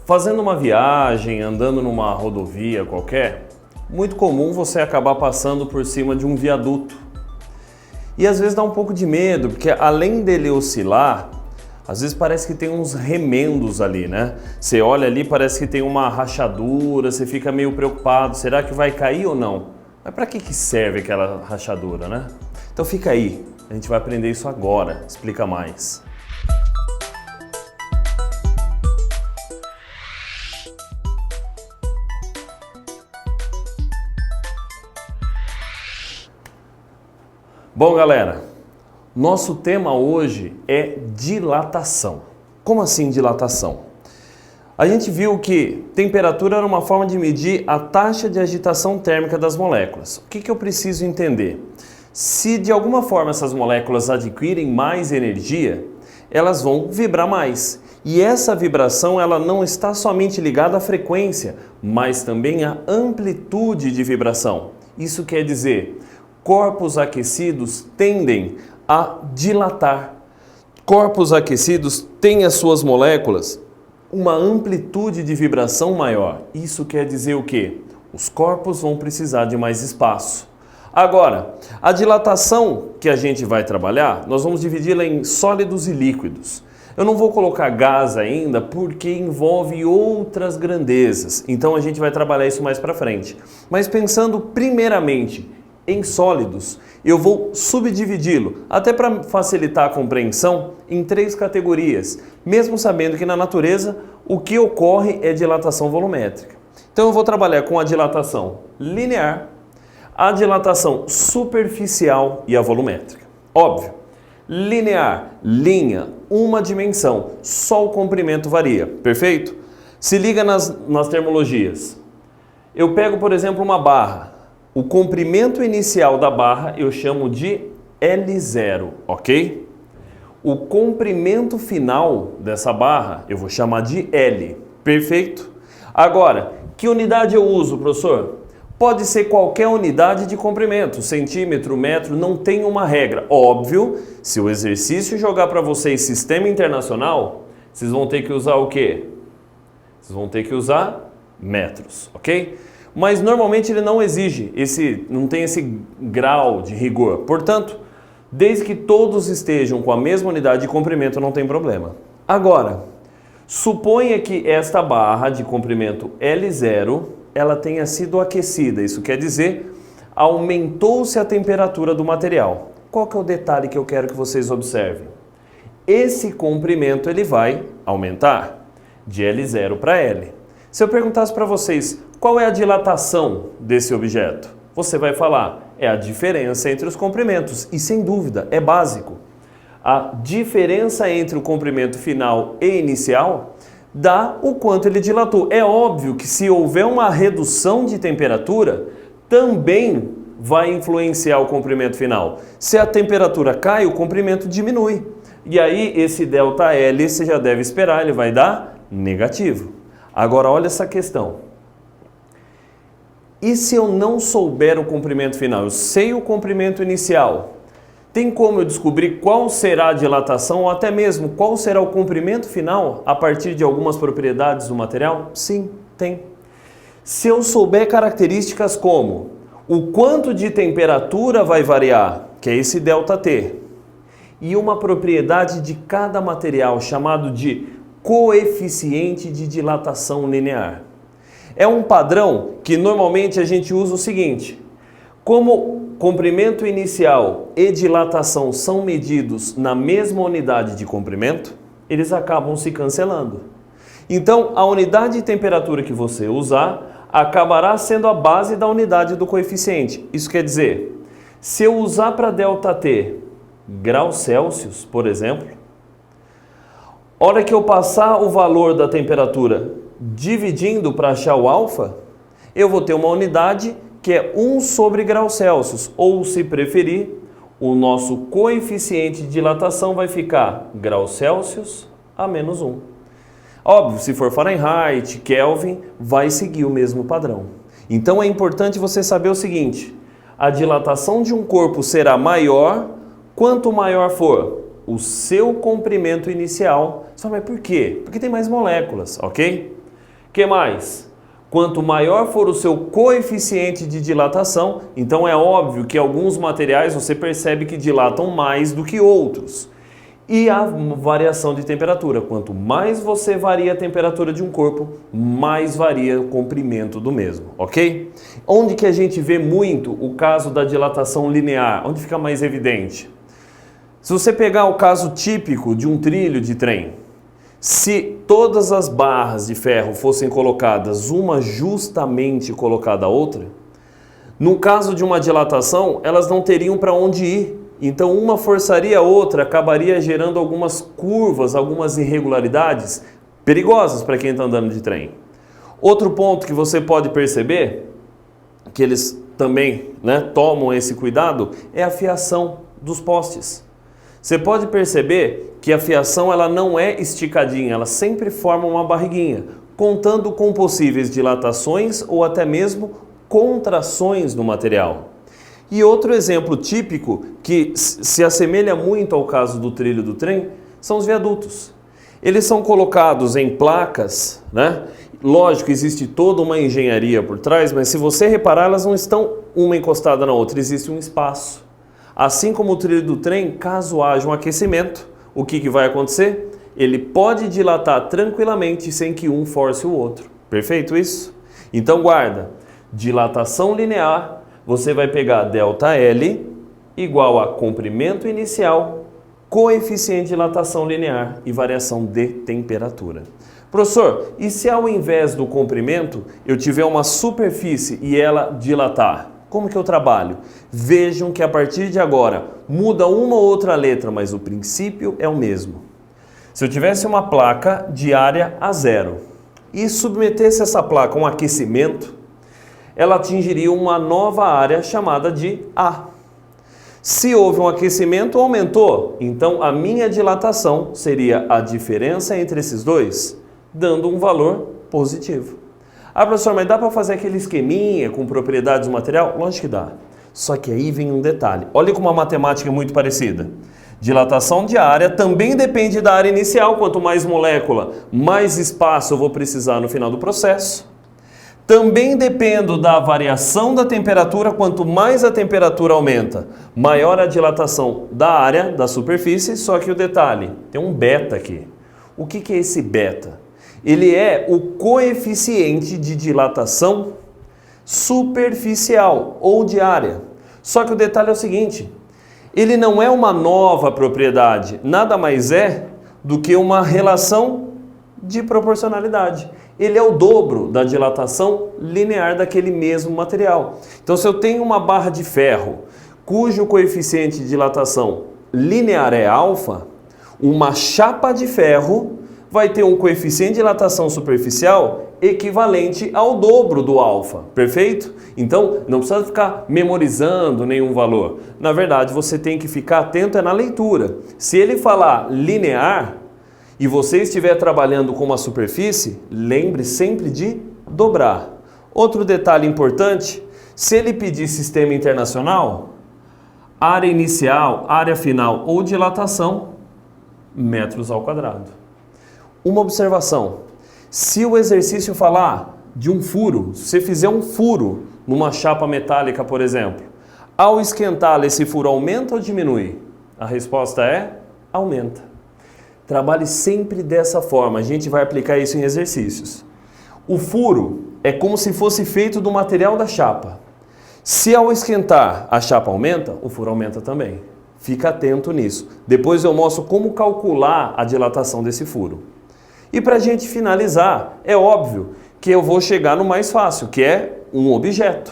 Fazendo uma viagem, andando numa rodovia qualquer, muito comum você acabar passando por cima de um viaduto. E às vezes dá um pouco de medo, porque além dele oscilar, às vezes parece que tem uns remendos ali, né? Você olha ali, parece que tem uma rachadura, você fica meio preocupado, será que vai cair ou não? Mas para que serve aquela rachadura, né? Então fica aí, a gente vai aprender isso agora, explica mais. Bom, galera, nosso tema hoje é dilatação. Como assim dilatação? A gente viu que temperatura era uma forma de medir a taxa de agitação térmica das moléculas. O que eu preciso entender? Se de alguma forma essas moléculas adquirem mais energia, elas vão vibrar mais. E essa vibração ela não está somente ligada à frequência, mas também à amplitude de vibração. Isso quer dizer, corpos aquecidos tendem a dilatar. Corpos aquecidos têm as suas moléculas uma amplitude de vibração maior. Isso quer dizer o quê? Os corpos vão precisar de mais espaço. Agora, a dilatação que a gente vai trabalhar, nós vamos dividi-la em sólidos e líquidos. Eu não vou colocar gás ainda porque envolve outras grandezas. Então a gente vai trabalhar isso mais para frente. Mas pensando primeiramente em sólidos, eu vou subdividi-lo, até para facilitar a compreensão, em 3 categorias, mesmo sabendo que na natureza o que ocorre é dilatação volumétrica. Então eu vou trabalhar com a dilatação linear, a dilatação superficial e a volumétrica. Óbvio, linear, linha, uma dimensão, só o comprimento varia, perfeito? Se liga nas termologias. Eu pego, por exemplo, uma barra. O comprimento inicial da barra eu chamo de L0, ok? O comprimento final dessa barra eu vou chamar de L, perfeito? Agora, que unidade eu uso, professor? Pode ser qualquer unidade de comprimento, centímetro, metro, não tem uma regra. Óbvio, se o exercício jogar para vocês sistema internacional, vocês vão ter que usar o quê? Vocês vão ter que usar metros, ok? Mas normalmente ele não exige, não tem esse grau de rigor. Portanto, desde que todos estejam com a mesma unidade de comprimento, não tem problema. Agora, suponha que esta barra de comprimento L0, ela tenha sido aquecida. Isso quer dizer, aumentou-se a temperatura do material. Qual que é o detalhe que eu quero que vocês observem? Esse comprimento ele vai aumentar de L0 para L. Se eu perguntasse para vocês, qual é a dilatação desse objeto? Você vai falar, é a diferença entre os comprimentos. E sem dúvida, é básico. A diferença entre o comprimento final e inicial dá o quanto ele dilatou. É óbvio que se houver uma redução de temperatura, também vai influenciar o comprimento final. Se a temperatura cai, o comprimento diminui. E aí esse ΔL, você já deve esperar, ele vai dar negativo. Agora olha essa questão. E se eu não souber o comprimento final? Eu sei o comprimento inicial. Tem como eu descobrir qual será a dilatação ou até mesmo qual será o comprimento final a partir de algumas propriedades do material? Sim, tem. Se eu souber características como o quanto de temperatura vai variar, que é esse ΔT, e uma propriedade de cada material chamado de coeficiente de dilatação linear. É um padrão que normalmente a gente usa o seguinte: como comprimento inicial e dilatação são medidos na mesma unidade de comprimento, eles acabam se cancelando. Então, a unidade de temperatura que você usar acabará sendo a base da unidade do coeficiente. Isso quer dizer, se eu usar para ΔT graus Celsius, por exemplo, hora que eu passar o valor da temperatura dividindo para achar o alfa, eu vou ter uma unidade que é 1 sobre graus Celsius, ou se preferir, o nosso coeficiente de dilatação vai ficar graus Celsius a menos 1. Óbvio, se for Fahrenheit, Kelvin, vai seguir o mesmo padrão. Então é importante você saber o seguinte: a dilatação de um corpo será maior quanto maior for o seu comprimento inicial. Só, mas por quê? Porque tem mais moléculas, ok? Que mais? Quanto maior for o seu coeficiente de dilatação, então é óbvio que alguns materiais você percebe que dilatam mais do que outros. E a variação de temperatura. Quanto mais você varia a temperatura de um corpo, mais varia o comprimento do mesmo, ok? Onde que a gente vê muito o caso da dilatação linear? Onde fica mais evidente? Se você pegar o caso típico de um trilho de trem, se todas as barras de ferro fossem colocadas uma justamente colocada a outra, no caso de uma dilatação, elas não teriam para onde ir. Então uma forçaria a outra, acabaria gerando algumas curvas, algumas irregularidades perigosas para quem está andando de trem. Outro ponto que você pode perceber, que eles também tomam esse cuidado, é a fiação dos postes. Você pode perceber que a fiação ela não é esticadinha, ela sempre forma uma barriguinha, contando com possíveis dilatações ou até mesmo contrações no material. E outro exemplo típico que se assemelha muito ao caso do trilho do trem são os viadutos. Eles são colocados em placas, Lógico, existe toda uma engenharia por trás, mas se você reparar, elas não estão uma encostada na outra, existe um espaço. Assim como o trilho do trem, caso haja um aquecimento, o que vai acontecer? Ele pode dilatar tranquilamente sem que um force o outro. Perfeito isso? Então guarda, dilatação linear, você vai pegar ΔL igual a comprimento inicial, coeficiente de dilatação linear e variação de temperatura. Professor, e se ao invés do comprimento eu tiver uma superfície e ela dilatar? Como que eu trabalho? Vejam que a partir de agora muda uma ou outra letra, mas o princípio é o mesmo. Se eu tivesse uma placa de área a 0 e submetesse essa placa a um aquecimento, ela atingiria uma nova área chamada de A. Se houve um aquecimento, aumentou. Então a minha dilatação seria a diferença entre esses dois, dando um valor positivo. Ah, professor, mas dá para fazer aquele esqueminha com propriedades do material? Lógico que dá. Só que aí vem um detalhe. Olha como a matemática é muito parecida. Dilatação de área também depende da área inicial. Quanto mais molécula, mais espaço eu vou precisar no final do processo. Também dependo da variação da temperatura. Quanto mais a temperatura aumenta, maior a dilatação da área, da superfície. Só que o detalhe, tem um beta aqui. O que é esse beta? Ele é o coeficiente de dilatação superficial ou de área. Só que o detalhe é o seguinte, ele não é uma nova propriedade, nada mais é do que uma relação de proporcionalidade. Ele é o dobro da dilatação linear daquele mesmo material. Então, se eu tenho uma barra de ferro cujo coeficiente de dilatação linear é alfa, uma chapa de ferro vai ter um coeficiente de dilatação superficial equivalente ao dobro do alfa, perfeito? Então, não precisa ficar memorizando nenhum valor. Na verdade, você tem que ficar atento na leitura. Se ele falar linear e você estiver trabalhando com uma superfície, lembre sempre de dobrar. Outro detalhe importante, se ele pedir sistema internacional, área inicial, área final ou dilatação, metros ao quadrado. Uma observação, se o exercício falar de um furo, se você fizer um furo numa chapa metálica, por exemplo, ao esquentá-la esse furo aumenta ou diminui? A resposta é aumenta. Trabalhe sempre dessa forma, a gente vai aplicar isso em exercícios. O furo é como se fosse feito do material da chapa. Se ao esquentar a chapa aumenta, o furo aumenta também. Fica atento nisso. Depois eu mostro como calcular a dilatação desse furo. E para a gente finalizar, é óbvio que eu vou chegar no mais fácil, que é um objeto.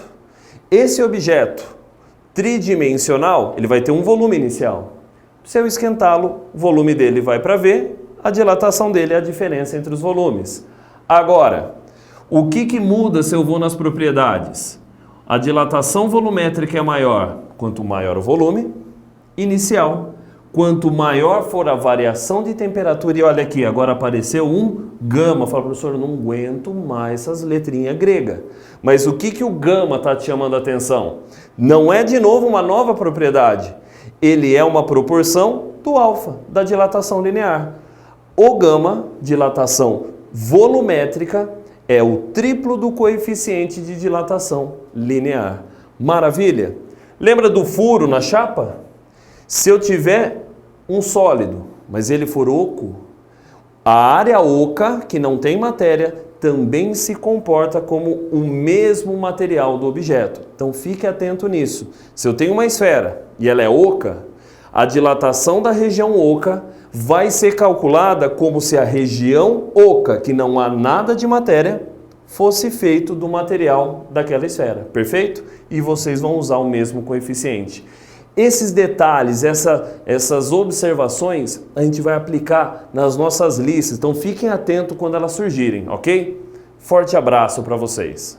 Esse objeto tridimensional, ele vai ter um volume inicial. Se eu esquentá-lo, o volume dele vai para V, a dilatação dele é a diferença entre os volumes. Agora, o que muda se eu vou nas propriedades? A dilatação volumétrica é maior, quanto maior o volume inicial. Quanto maior for a variação de temperatura, e olha aqui, agora apareceu um gama. Fala, professor, eu não aguento mais essas letrinhas gregas. Mas o que o gama está te chamando a atenção? Não é de novo uma nova propriedade. Ele é uma proporção do alfa, da dilatação linear. O gama, dilatação volumétrica, é o triplo do coeficiente de dilatação linear. Maravilha? Lembra do furo na chapa? Se eu tiver um sólido, mas ele for oco, a área oca, que não tem matéria, também se comporta como o mesmo material do objeto. Então fique atento nisso. Se eu tenho uma esfera e ela é oca, a dilatação da região oca vai ser calculada como se a região oca, que não há nada de matéria, fosse feito do material daquela esfera. Perfeito? E vocês vão usar o mesmo coeficiente. Esses detalhes, essas observações, a gente vai aplicar nas nossas listas. Então fiquem atentos quando elas surgirem, ok? Forte abraço para vocês.